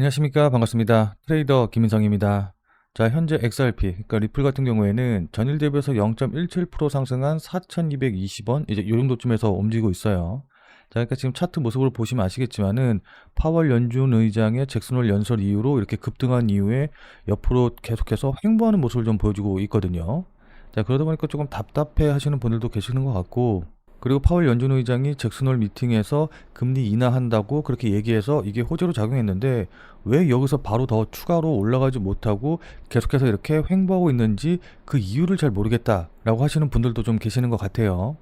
안녕하십니까. 반갑습니다. 트레이더 김인성입니다. 자, 현재 XRP, 그러니까 리플 같은 경우에는 전일 대비해서 0.17% 상승한 4,220원, 이제 이 정도쯤에서 움직이고 있어요. 자, 그러니까 지금 차트 모습을 보시면 아시겠지만은 파월 연준 의장의 잭슨 홀 연설 이후로 이렇게 급등한 이후에 옆으로 계속해서 횡보하는 모습을 좀 보여주고 있거든요. 자, 그러다 보니까 조금 답답해 하시는 분들도 계시는 것 같고, 그리고 파월 연준 의장이 잭슨 홀 미팅에서 금리 인하한다고 그렇게 얘기해서 이게 호재로 작용했는데 왜 여기서 바로 더 추가로 올라가지 못하고 계속해서 이렇게 횡보하고 있는지 그 이유를 잘 모르겠다라고 하시는 분들도 좀 계시는 것 같아요.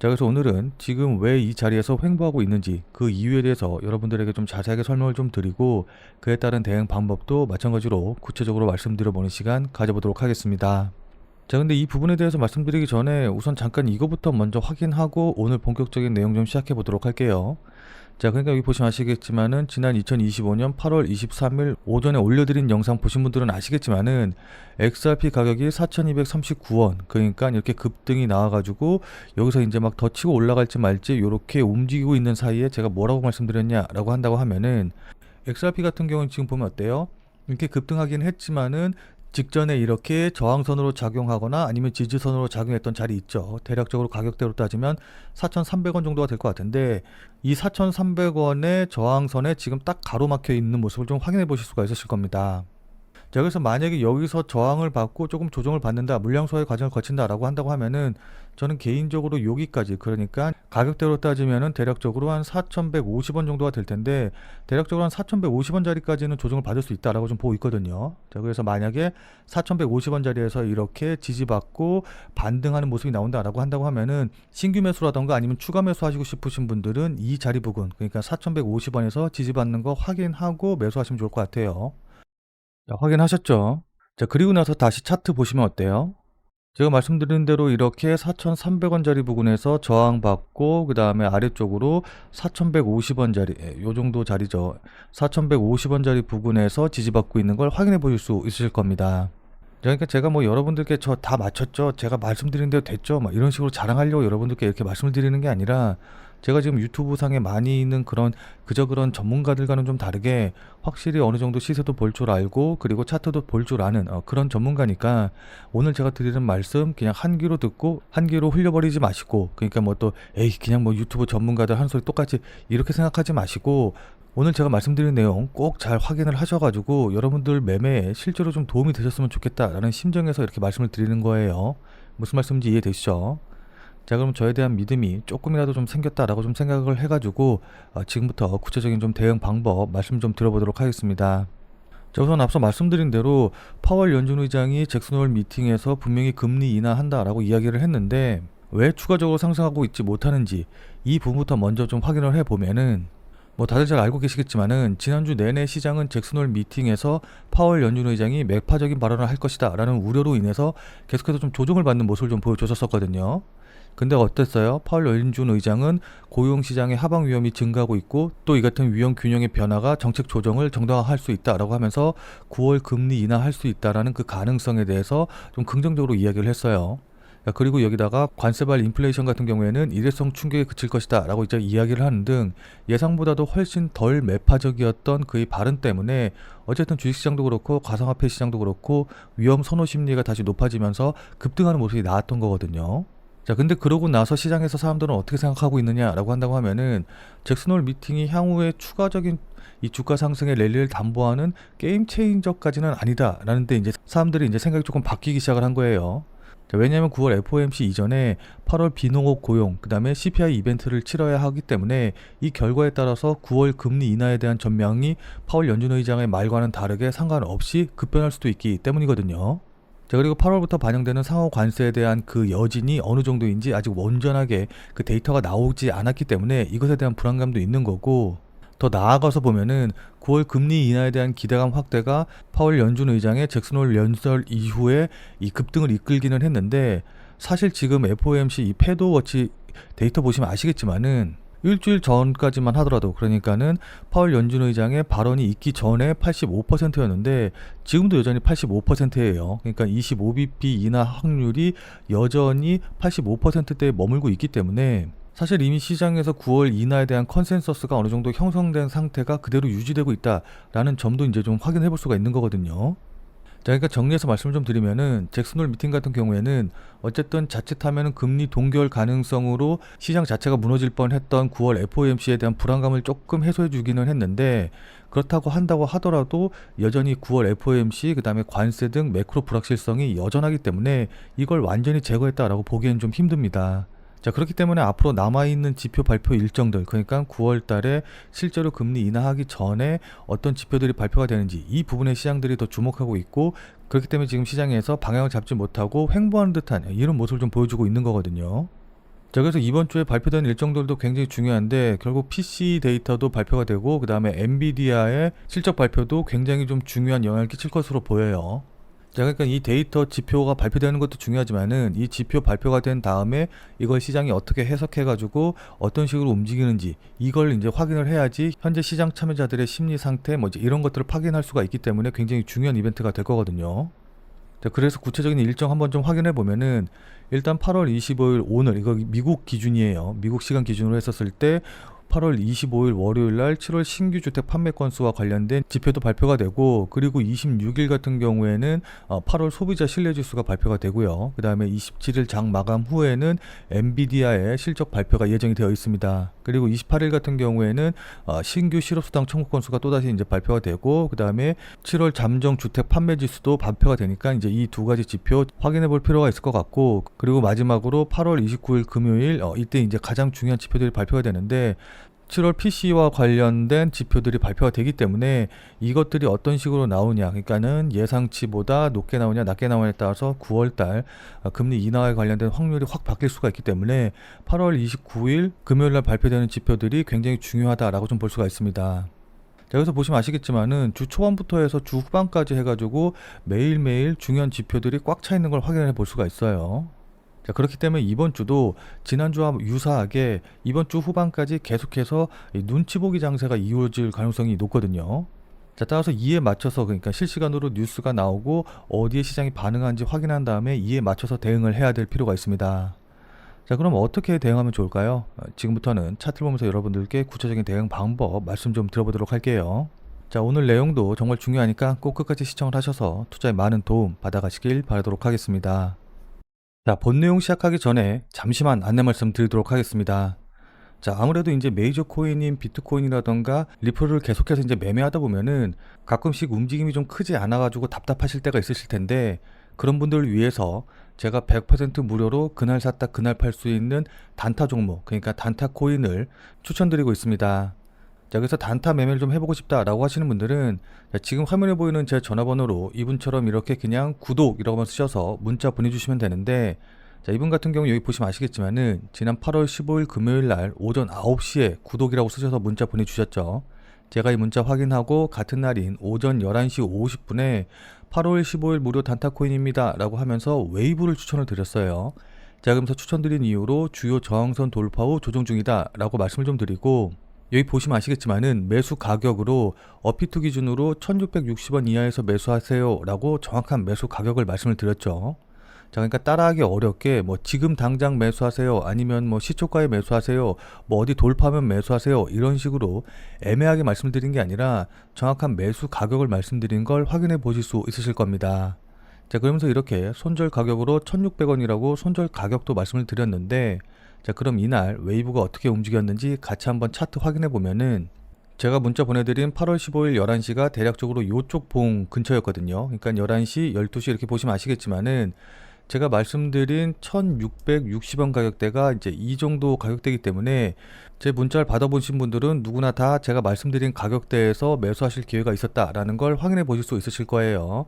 자, 그래서 오늘은 지금 왜 이 자리에서 횡보하고 있는지 그 이유에 대해서 여러분들에게 좀 자세하게 설명을 좀 드리고 그에 따른 대응 방법도 마찬가지로 구체적으로 말씀드려보는 시간 가져보도록 하겠습니다. 자, 근데 이 부분에 대해서 말씀드리기 전에 우선 잠깐 이거부터 먼저 확인하고 오늘 본격적인 내용 좀 시작해 보도록 할게요. 자, 그러니까 여기 보시면 아시겠지만은 지난 2025년 8월 23일 오전에 올려드린 영상 보신 분들은 아시겠지만은 XRP 가격이 4,239원, 그러니까 이렇게 급등이 나와가지고 여기서 이제 막 더 치고 올라갈지 말지 이렇게 움직이고 있는 사이에 제가 뭐라고 말씀드렸냐라고 한다고 하면은 XRP 같은 경우는 지금 보면 어때요? 이렇게 급등하긴 했지만은 직전에 이렇게 저항선으로 작용하거나 아니면 지지선으로 작용했던 자리 있죠. 대략적으로 가격대로 따지면 4,300원 정도가 될 것 같은데 이 4,300원의 저항선에 지금 딱 가로막혀 있는 모습을 좀 확인해 보실 수가 있으실 겁니다. 자, 그래서 만약에 여기서 저항을 받고 조금 조정을 받는다, 물량 소화의 과정을 거친다라고 한다고 하면은 저는 개인적으로 여기까지, 그러니까 가격대로 따지면은 대략적으로 한 4,150원 정도가 될 텐데 대략적으로 한 4,150원 자리까지는 조정을 받을 수 있다라고 좀 보고 있거든요. 자, 그래서 만약에 4,150원 자리에서 이렇게 지지받고 반등하는 모습이 나온다라고 한다고 하면은 신규 매수라던가 아니면 추가 매수하시고 싶으신 분들은 이 자리 부근, 그러니까 4,150원에서 지지받는 거 확인하고 매수하시면 좋을 것 같아요. 자, 확인하셨죠? 자, 그리고 나서 다시 차트 보시면 어때요? 제가 말씀드린 대로 이렇게 4,300원짜리 부근에서 저항받고 그 다음에 아래쪽으로 4,150원짜리, 요 정도 자리죠. 4,150원짜리 부근에서 지지받고 있는 걸 확인해 보실 수 있으실 겁니다. 그러니까 제가 뭐 여러분들께 저 다 맞췄죠, 제가 말씀드린 대로 됐죠, 막 이런 식으로 자랑하려고 여러분들께 이렇게 말씀을 드리는 게 아니라 제가 지금 유튜브 상에 많이 있는 그런 그저 그런 전문가들과는 좀 다르게 확실히 어느 정도 시세도 볼 줄 알고 그리고 차트도 볼 줄 아는 그런 전문가니까 오늘 제가 드리는 말씀 그냥 한 귀로 듣고 한 귀로 흘려버리지 마시고, 그러니까 뭐 또 에이 그냥 뭐 유튜브 전문가들 하는 소리 똑같이 이렇게 생각하지 마시고 오늘 제가 말씀드린 내용 꼭 잘 확인을 하셔가지고 여러분들 매매에 실제로 좀 도움이 되셨으면 좋겠다라는 심정에서 이렇게 말씀을 드리는 거예요. 무슨 말씀인지 이해되시죠? 자, 그럼 저에 대한 믿음이 조금이라도 좀 생겼다라고 좀 생각을 해가지고 지금부터 구체적인 좀 대응 방법 말씀 좀 들어보도록 하겠습니다. 자, 우선 앞서 말씀드린 대로 파월 연준 의장이 잭슨 홀 미팅에서 분명히 금리 인하한다라고 이야기를 했는데 왜 추가적으로 상승하고 있지 못하는지 이 부분부터 먼저 좀 확인을 해보면은 뭐 다들 잘 알고 계시겠지만은 지난주 내내 시장은 잭슨 홀 미팅에서 파월 연준 의장이 매파적인 발언을 할 것이다 라는 우려로 인해서 계속해서 좀 조정을 받는 모습을 좀 보여줬었거든요. 근데 어땠어요? 파월 연준 의장은 고용시장의 하방 위험이 증가하고 있고 또 이 같은 위험 균형의 변화가 정책 조정을 정당화할 수 있다라고 하면서 9월 금리 인하할 수 있다라는 그 가능성에 대해서 좀 긍정적으로 이야기를 했어요. 그리고 여기다가 관세발 인플레이션 같은 경우에는 일회성 충격에 그칠 것이다 라고 이제 이야기를 하는 등 예상보다도 훨씬 덜 매파적이었던 그의 발언 때문에 어쨌든 주식시장도 그렇고 가상화폐 시장도 그렇고 위험 선호 심리가 다시 높아지면서 급등하는 모습이 나왔던 거거든요. 자, 근데 그러고 나서 시장에서 사람들은 어떻게 생각하고 있느냐라고 한다고 하면은 잭슨 홀 미팅이 향후에 추가적인 이 주가 상승의 랠리를 담보하는 게임 체인저까지는 아니다라는 데 이제 사람들이 이제 생각이 조금 바뀌기 시작을 한 거예요. 자, 왜냐하면 9월 FOMC 이전에 8월 비농업 고용, 그 다음에 CPI 이벤트를 치러야 하기 때문에 이 결과에 따라서 9월 금리 인하에 대한 전망이 파월 연준 의장의 말과는 다르게 상관없이 급변할 수도 있기 때문이거든요. 자, 그리고 8월부터 반영되는 상호 관세에 대한 그 여진이 어느 정도인지 아직 온전하게 그 데이터가 나오지 않았기 때문에 이것에 대한 불안감도 있는 거고, 더 나아가서 보면은 9월 금리 인하에 대한 기대감 확대가 파월 연준 의장의 잭슨 홀 연설 이후에 이 급등을 이끌기는 했는데 사실 지금 FOMC 이 패드워치 데이터 보시면 아시겠지만은 일주일 전까지만 하더라도 그러니까는 파월 연준 의장의 발언이 있기 전에 85%였는데 지금도 여전히 85%예요. 그러니까 25bp 인하 확률이 여전히 85%대에 머물고 있기 때문에 사실 이미 시장에서 9월 인하에 대한 컨센서스가 어느 정도 형성된 상태가 그대로 유지되고 있다라는 점도 이제 좀 확인해 볼 수가 있는 거거든요. 자, 그러니까 정리해서 말씀을 좀 드리면은 잭슨홀 미팅 같은 경우에는 어쨌든 자칫하면은 금리 동결 가능성으로 시장 자체가 무너질 뻔했던 9월 FOMC에 대한 불안감을 조금 해소해 주기는 했는데, 그렇다고 한다고 하더라도 여전히 9월 FOMC 그다음에 관세 등 매크로 불확실성이 여전하기 때문에 이걸 완전히 제거했다라고 보기엔 좀 힘듭니다. 자, 그렇기 때문에 앞으로 남아있는 지표 발표 일정들, 그러니까 9월 달에 실제로 금리 인하하기 전에 어떤 지표들이 발표가 되는지, 이 부분에 시장들이 더 주목하고 있고, 그렇기 때문에 지금 시장에서 방향을 잡지 못하고 횡보하는 듯한 이런 모습을 좀 보여주고 있는 거거든요. 자, 그래서 이번 주에 발표된 일정들도 굉장히 중요한데, 결국 PC 데이터도 발표가 되고, 그 다음에 엔비디아의 실적 발표도 굉장히 좀 중요한 영향을 끼칠 것으로 보여요. 자, 그러니까 이 데이터 지표가 발표되는 것도 중요하지만은 이 지표 발표가 된 다음에 이걸 시장이 어떻게 해석해가지고 어떤 식으로 움직이는지, 이걸 이제 확인을 해야지 현재 시장 참여자들의 심리 상태 뭐 이제 이런 것들을 확인할 수가 있기 때문에 굉장히 중요한 이벤트가 될 거거든요. 자, 그래서 구체적인 일정 한번 좀 확인해 보면은, 일단 8월 25일 오늘, 이거 미국 기준이에요. 미국 시간 기준으로 했었을 때 8월 25일 월요일 날 7월 신규 주택 판매 건수와 관련된 지표도 발표가 되고, 그리고 26일 같은 경우에는 8월 소비자 신뢰 지수가 발표가 되고요. 그 다음에 27일 장 마감 후에는 엔비디아의 실적 발표가 예정이 되어 있습니다. 그리고 28일 같은 경우에는 신규 실업수당 청구 건수가 또다시 이제 발표가 되고, 그 다음에 7월 잠정 주택 판매 지수도 발표가 되니까 이제 이 두 가지 지표 확인해 볼 필요가 있을 것 같고, 그리고 마지막으로 8월 29일 금요일 이때 이제 가장 중요한 지표들이 발표가 되는데, 7월 PC와 관련된 지표들이 발표가 되기 때문에 이것들이 어떤 식으로 나오냐, 그러니까는 예상치보다 높게 나오냐 낮게 나오냐에 따라서 9월달 금리 인하에 관련된 확률이 확 바뀔 수가 있기 때문에 8월 29일 금요일날 발표되는 지표들이 굉장히 중요하다라고 좀 볼 수가 있습니다. 자, 여기서 보시면 아시겠지만은 주 초반부터 해서 주 후반까지 해가지고 매일매일 중요한 지표들이 꽉 차 있는 걸 확인해 볼 수가 있어요. 자, 그렇기 때문에 이번 주도 지난주와 유사하게 이번 주 후반까지 계속해서 이 눈치 보기 장세가 이어질 가능성이 높거든요. 자, 따라서 이에 맞춰서, 그러니까 실시간으로 뉴스가 나오고 어디에 시장이 반응하는지 확인한 다음에 이에 맞춰서 대응을 해야 될 필요가 있습니다. 자, 그럼 어떻게 대응하면 좋을까요? 지금부터는 차트를 보면서 여러분들께 구체적인 대응 방법 말씀 좀 들어보도록 할게요. 자, 오늘 내용도 정말 중요하니까 꼭 끝까지 시청을 하셔서 투자에 많은 도움 받아가시길 바라도록 하겠습니다. 자, 본 내용 시작하기 전에 잠시만 안내 말씀 드리도록 하겠습니다. 자, 아무래도 이제 메이저 코인인 비트코인이라던가 리플을 계속해서 이제 매매하다 보면은 가끔씩 움직임이 좀 크지 않아가지고 답답하실 때가 있으실 텐데, 그런 분들을 위해서 제가 100% 무료로 그날 샀다 그날 팔 수 있는 단타 종목, 그러니까 단타 코인을 추천드리고 있습니다. 자, 그래서 단타 매매를 좀 해보고 싶다라고 하시는 분들은 지금 화면에 보이는 제 전화번호로 이분처럼 이렇게 그냥 구독이라고만 쓰셔서 문자 보내주시면 되는데, 자, 이분 같은 경우 여기 보시면 아시겠지만은 지난 8월 15일 금요일 날 오전 9시에 구독이라고 쓰셔서 문자 보내주셨죠. 제가 이 문자 확인하고 같은 날인 오전 11시 50분에 8월 15일 무료 단타 코인입니다 라고 하면서 웨이브를 추천을 드렸어요. 자, 그러면서 추천드린 이유로 주요 저항선 돌파 후 조정 중이다 라고 말씀을 좀 드리고, 여기 보시면 아시겠지만은 매수 가격으로 어피투 기준으로 1660원 이하에서 매수하세요 라고 정확한 매수 가격을 말씀을 드렸죠. 자, 그러니까 따라하기 어렵게 뭐 지금 당장 매수하세요, 아니면 뭐 시초가에 매수하세요, 뭐 어디 돌파하면 매수하세요, 이런 식으로 애매하게 말씀드린 게 아니라 정확한 매수 가격을 말씀드린 걸 확인해 보실 수 있으실 겁니다. 자, 그러면서 이렇게 손절 가격으로 1600원이라고 손절 가격도 말씀을 드렸는데, 자, 그럼 이날 웨이브가 어떻게 움직였는지 같이 한번 차트 확인해 보면은, 제가 문자 보내드린 8월 15일 11시가 대략적으로 요쪽 봉 근처였거든요. 그러니까 11시, 12시 이렇게 보시면 아시겠지만은 제가 말씀드린 1660원 가격대가 이제 이 정도 가격대이기 때문에 제 문자를 받아보신 분들은 누구나 다 제가 말씀드린 가격대에서 매수하실 기회가 있었다라는 걸 확인해 보실 수 있으실 거예요.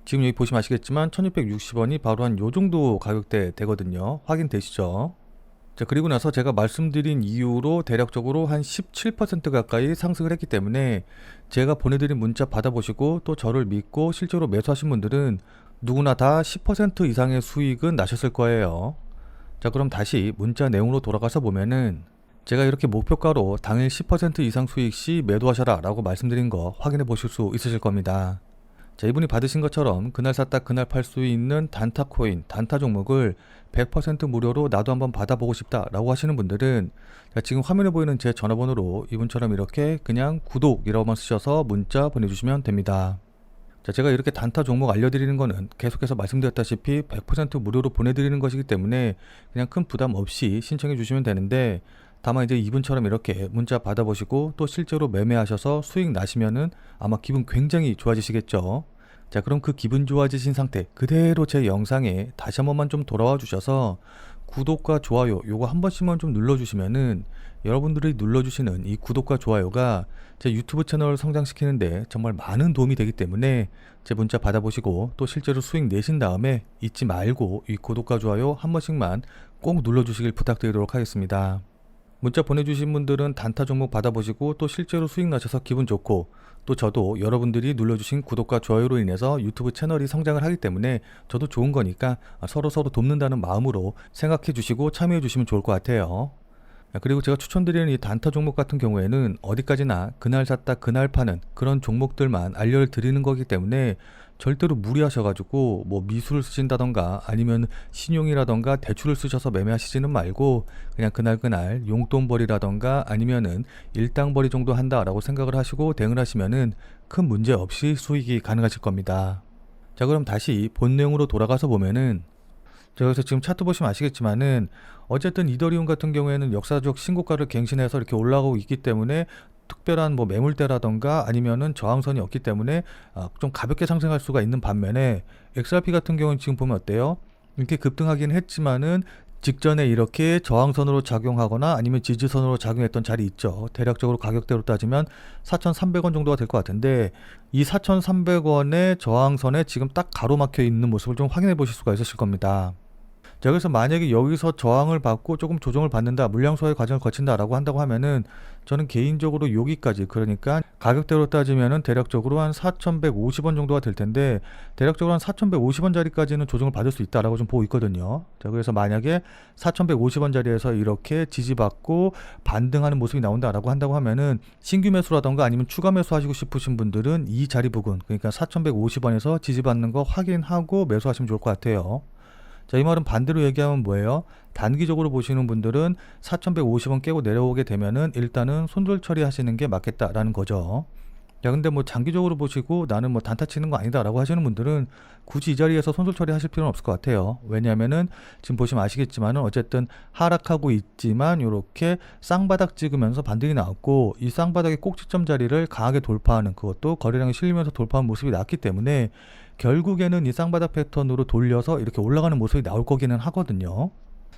지금 여기 보시면 아시겠지만 1660원이 바로 한 요 정도 가격대 되거든요. 확인되시죠? 자, 그리고 나서 제가 말씀드린 이후로 대략적으로 한 17% 가까이 상승을 했기 때문에 제가 보내드린 문자 받아보시고 또 저를 믿고 실제로 매수하신 분들은 누구나 다 10% 이상의 수익은 나셨을 거예요. 자, 그럼 다시 문자 내용으로 돌아가서 보면은 제가 이렇게 목표가로 당일 10% 이상 수익 시 매도하셔라 라고 말씀드린 거 확인해 보실 수 있으실 겁니다. 자, 이분이 받으신 것처럼 그날 샀다 그날 팔 수 있는 단타 코인, 단타 종목을 100% 무료로 나도 한번 받아보고 싶다라고 하시는 분들은 자, 지금 화면에 보이는 제 전화번호로 이분처럼 이렇게 그냥 구독이라고만 쓰셔서 문자 보내주시면 됩니다. 자, 제가 이렇게 단타 종목 알려드리는 거는 계속해서 말씀드렸다시피 100% 무료로 보내드리는 것이기 때문에 그냥 큰 부담 없이 신청해 주시면 되는데, 다만 이제 이분처럼 이렇게 문자 받아보시고 또 실제로 매매하셔서 수익 나시면은 아마 기분 굉장히 좋아지시겠죠. 자, 그럼 그 기분 좋아지신 상태 그대로 제 영상에 다시 한 번만 좀 돌아와 주셔서 구독과 좋아요 요거 한 번씩만 좀 눌러주시면은, 여러분들이 눌러주시는 이 구독과 좋아요가 제 유튜브 채널을 성장시키는데 정말 많은 도움이 되기 때문에 제 문자 받아보시고 또 실제로 수익 내신 다음에 잊지 말고 이 구독과 좋아요 한 번씩만 꼭 눌러주시길 부탁드리도록 하겠습니다. 문자 보내주신 분들은 단타 종목 받아보시고 또 실제로 수익 나셔서 기분 좋고, 또 저도 여러분들이 눌러주신 구독과 좋아요로 인해서 유튜브 채널이 성장을 하기 때문에 저도 좋은 거니까 서로서로 돕는다는 마음으로 생각해 주시고 참여해 주시면 좋을 것 같아요. 그리고 제가 추천드리는 이 단타 종목 같은 경우에는 어디까지나 그날 샀다 그날 파는 그런 종목들만 알려드리는 거기 때문에 절대로 무리하셔가지고 뭐 미수를 쓰신다던가 아니면 신용이라던가 대출을 쓰셔서 매매하시지는 말고 그냥 그날 용돈벌이라던가 아니면은 일당벌이 정도 한다라고 생각을 하시고 대응을 하시면은 큰 문제 없이 수익이 가능하실 겁니다. 자, 그럼 다시 본 내용으로 돌아가서 보면은, 제가 그래서 지금 차트 보시면 아시겠지만은 어쨌든 이더리움 같은 경우에는 역사적 신고가를 갱신해서 이렇게 올라가고 있기 때문에 특별한 뭐 매물대라던가 아니면은 저항선이 없기 때문에 좀 가볍게 상승할 수가 있는 반면에, XRP 같은 경우는 지금 보면 어때요? 이렇게 급등하긴 했지만은 직전에 이렇게 저항선으로 작용하거나 아니면 지지선으로 작용했던 자리 있죠. 대략적으로 가격대로 따지면 4,300원 정도가 될 것 같은데, 이 4,300원의 저항선에 지금 딱 가로막혀 있는 모습을 좀 확인해 보실 수가 있으실 겁니다. 자, 그래서 만약에 여기서 저항을 받고 조금 조정을 받는다, 물량 소화의 과정을 거친다라고 한다고 하면은 저는 개인적으로 여기까지, 그러니까 가격대로 따지면은 대략적으로 한 4,150원 정도가 될 텐데, 대략적으로 한 4,150원 자리까지는 조정을 받을 수 있다라고 좀 보고 있거든요. 자, 그래서 만약에 4,150원 자리에서 이렇게 지지받고 반등하는 모습이 나온다라고 한다고 하면은 신규 매수라던가 아니면 추가 매수하시고 싶으신 분들은 이 자리 부근, 그러니까 4,150원에서 지지받는 거 확인하고 매수하시면 좋을 것 같아요. 자, 이 말은 반대로 얘기하면 뭐예요? 단기적으로 보시는 분들은 4,150원 깨고 내려오게 되면은 일단은 손절 처리하시는 게 맞겠다라는 거죠. 야, 근데 뭐 장기적으로 보시고 나는 뭐 단타 치는 거 아니다라고 하시는 분들은 굳이 이 자리에서 손절 처리하실 필요는 없을 것 같아요. 왜냐하면은 지금 보시면 아시겠지만은 어쨌든 하락하고 있지만 이렇게 쌍바닥 찍으면서 반등이 나왔고, 이 쌍바닥의 꼭지점 자리를 강하게 돌파하는, 그것도 거래량이 실리면서 돌파하는 모습이 나왔기 때문에 결국에는 이 쌍바닥 패턴으로 돌려서 이렇게 올라가는 모습이 나올 거기는 하거든요.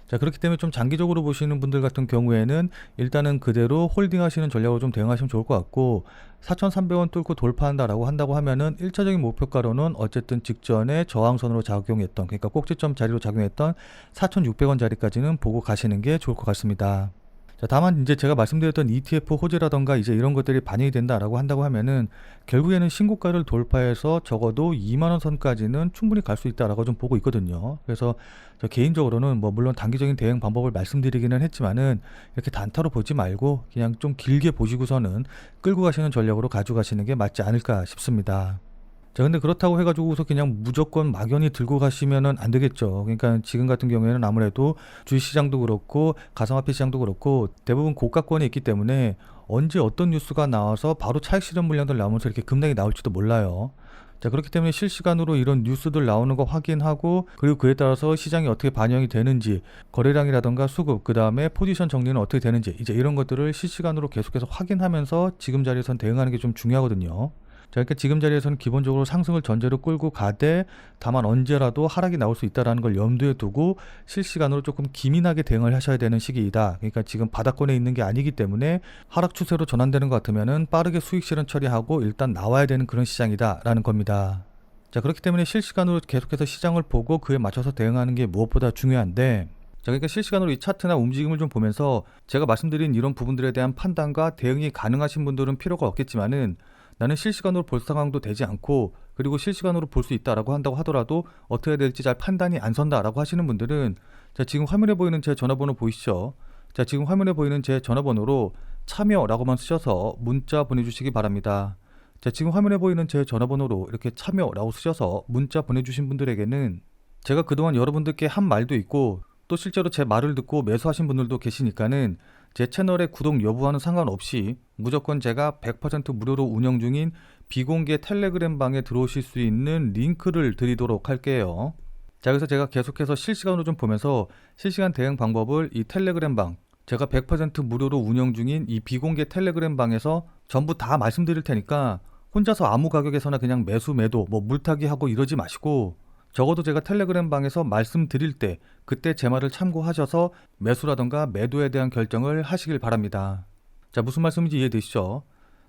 자, 그렇기 때문에 좀 장기적으로 보시는 분들 같은 경우에는 일단은 그대로 홀딩 하시는 전략으로 좀 대응하시면 좋을 것 같고, 4,300원 뚫고 돌파한다라고 한다고 하면은 1차적인 목표가로는 어쨌든 직전에 저항선으로 작용했던, 그러니까 꼭지점 자리로 작용했던 4,600원 자리까지는 보고 가시는 게 좋을 것 같습니다. 자, 다만 이제 제가 말씀드렸던 ETF 호재라던가 이제 이런 것들이 반영이 된다라고 한다고 하면은 결국에는 신고가를 돌파해서 적어도 2만원 선까지는 충분히 갈 수 있다라고 좀 보고 있거든요. 그래서 저 개인적으로는 뭐 물론 단기적인 대응 방법을 말씀드리기는 했지만은 이렇게 단타로 보지 말고 그냥 좀 길게 보시고서는 끌고 가시는 전략으로 가져가시는 게 맞지 않을까 싶습니다. 자, 근데 그렇다고 해가지고서 그냥 무조건 막연히 들고 가시면은 안 되겠죠. 그러니까 지금 같은 경우에는 아무래도 주식시장도 그렇고 가상화폐 시장도 그렇고 대부분 고가권에 있기 때문에 언제 어떤 뉴스가 나와서 바로 차익 실현 물량들 나오면서 이렇게 급락이 나올지도 몰라요. 자, 그렇기 때문에 실시간으로 이런 뉴스들 나오는 거 확인하고, 그리고 그에 따라서 시장이 어떻게 반영이 되는지, 거래량이라던가 수급, 그 다음에 포지션 정리는 어떻게 되는지, 이제 이런 것들을 실시간으로 계속해서 확인하면서 지금 자리에선 대응하는 게 좀 중요하거든요. 자, 그러니까 지금 자리에서는 기본적으로 상승을 전제로 끌고 가되, 다만 언제라도 하락이 나올 수 있다는 걸 염두에 두고 실시간으로 조금 기민하게 대응을 하셔야 되는 시기이다. 그러니까 지금 바닥권에 있는 게 아니기 때문에 하락 추세로 전환되는 것 같으면은 빠르게 수익 실현 처리하고 일단 나와야 되는 그런 시장이다라는 겁니다. 자, 그렇기 때문에 실시간으로 계속해서 시장을 보고 그에 맞춰서 대응하는 게 무엇보다 중요한데, 자, 그러니까 실시간으로 이 차트나 움직임을 좀 보면서 제가 말씀드린 이런 부분들에 대한 판단과 대응이 가능하신 분들은 필요가 없겠지만은, 나는 실시간으로 볼 상황도 되지 않고 그리고 실시간으로 볼 수 있다라고 한다고 하더라도 어떻게 해야 될지 잘 판단이 안 선다라고 하시는 분들은, 자, 지금 화면에 보이는 제 전화번호 보이시죠? 자, 지금 화면에 보이는 제 전화번호로 참여라고만 쓰셔서 문자 보내주시기 바랍니다. 자, 지금 화면에 보이는 제 전화번호로 이렇게 참여라고 쓰셔서 문자 보내주신 분들에게는 제가 그동안 여러분들께 한 말도 있고 또 실제로 제 말을 듣고 매수하신 분들도 계시니까는 제 채널의 구독 여부와는 상관없이 무조건 제가 100% 무료로 운영 중인 비공개 텔레그램 방에 들어오실 수 있는 링크를 드리도록 할게요. 자, 그래서 제가 계속해서 실시간으로 좀 보면서 실시간 대응 방법을 이 텔레그램 방, 제가 100% 무료로 운영 중인 이 비공개 텔레그램 방에서 전부 다 말씀드릴 테니까 혼자서 아무 가격에서나 그냥 매수 매도 뭐 물타기 하고 이러지 마시고 적어도 제가 텔레그램 방에서 말씀드릴 때 그때 제 말을 참고하셔서 매수라던가 매도에 대한 결정을 하시길 바랍니다. 자, 무슨 말씀인지 이해되시죠?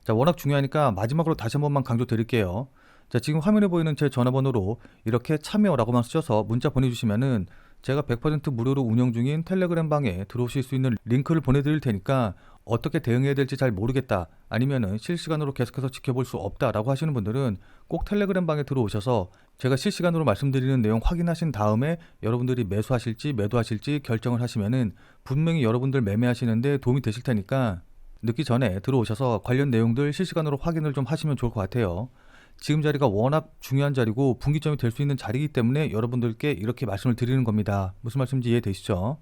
자, 워낙 중요하니까 마지막으로 다시 한 번만 강조드릴게요. 자, 지금 화면에 보이는 제 전화번호로 이렇게 참여라고만 쓰셔서 문자 보내주시면은 제가 100% 무료로 운영 중인 텔레그램 방에 들어오실 수 있는 링크를 보내드릴 테니까 어떻게 대응해야 될지 잘 모르겠다, 아니면은 실시간으로 계속해서 지켜볼 수 없다라고 하시는 분들은 꼭 텔레그램 방에 들어오셔서 제가 실시간으로 말씀드리는 내용 확인하신 다음에 여러분들이 매수하실지 매도하실지 결정을 하시면은 분명히 여러분들 매매하시는데 도움이 되실 테니까 늦기 전에 들어오셔서 관련 내용들 실시간으로 확인을 좀 하시면 좋을 것 같아요. 지금 자리가 워낙 중요한 자리고 분기점이 될 수 있는 자리이기 때문에 여러분들께 이렇게 말씀을 드리는 겁니다. 무슨 말씀인지 이해되시죠?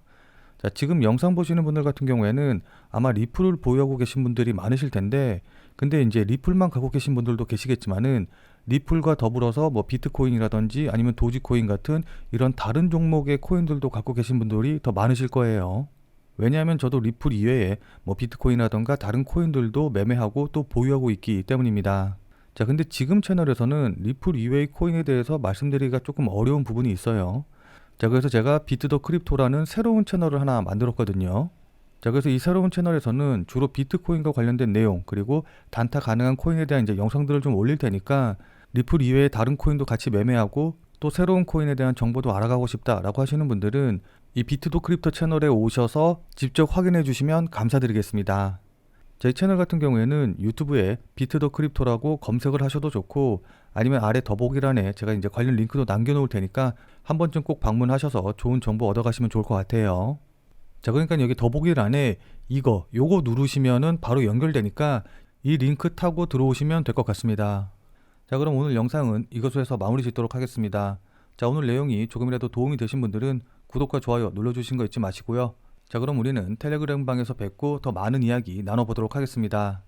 자, 지금 영상 보시는 분들 같은 경우에는 아마 리플을 보유하고 계신 분들이 많으실 텐데, 근데 이제 리플만 갖고 계신 분들도 계시겠지만은 리플과 더불어서 뭐 비트코인이라든지 아니면 도지코인 같은 이런 다른 종목의 코인들도 갖고 계신 분들이 더 많으실 거예요. 왜냐하면 저도 리플 이외에 뭐 비트코인이라던가 다른 코인들도 매매하고 또 보유하고 있기 때문입니다. 자, 근데 지금 채널에서는 리플 이외의 코인에 대해서 말씀드리기가 조금 어려운 부분이 있어요. 자, 그래서 제가 비트 더 크립토라는 새로운 채널을 하나 만들었거든요. 자, 그래서 이 새로운 채널에서는 주로 비트코인과 관련된 내용, 그리고 단타 가능한 코인에 대한 이제 영상들을 좀 올릴 테니까 리플 이외의 다른 코인도 같이 매매하고 또 새로운 코인에 대한 정보도 알아가고 싶다라고 하시는 분들은 이 비트 더 크립토 채널에 오셔서 직접 확인해 주시면 감사드리겠습니다. 제 채널 같은 경우에는 유튜브에 비트 더 크립토라고 검색을 하셔도 좋고, 아니면 아래 더보기란에 제가 이제 관련 링크도 남겨놓을 테니까 한 번쯤 꼭 방문하셔서 좋은 정보 얻어가시면 좋을 것 같아요. 자, 그러니까 여기 더보기란에 요거 누르시면은 바로 연결되니까 이 링크 타고 들어오시면 될 것 같습니다. 자, 그럼 오늘 영상은 이것으로 해서 마무리 짓도록 하겠습니다. 자, 오늘 내용이 조금이라도 도움이 되신 분들은 구독과 좋아요 눌러주신 거 잊지 마시고요. 자, 그럼 우리는 텔레그램 방에서 뵙고 더 많은 이야기 나눠보도록 하겠습니다.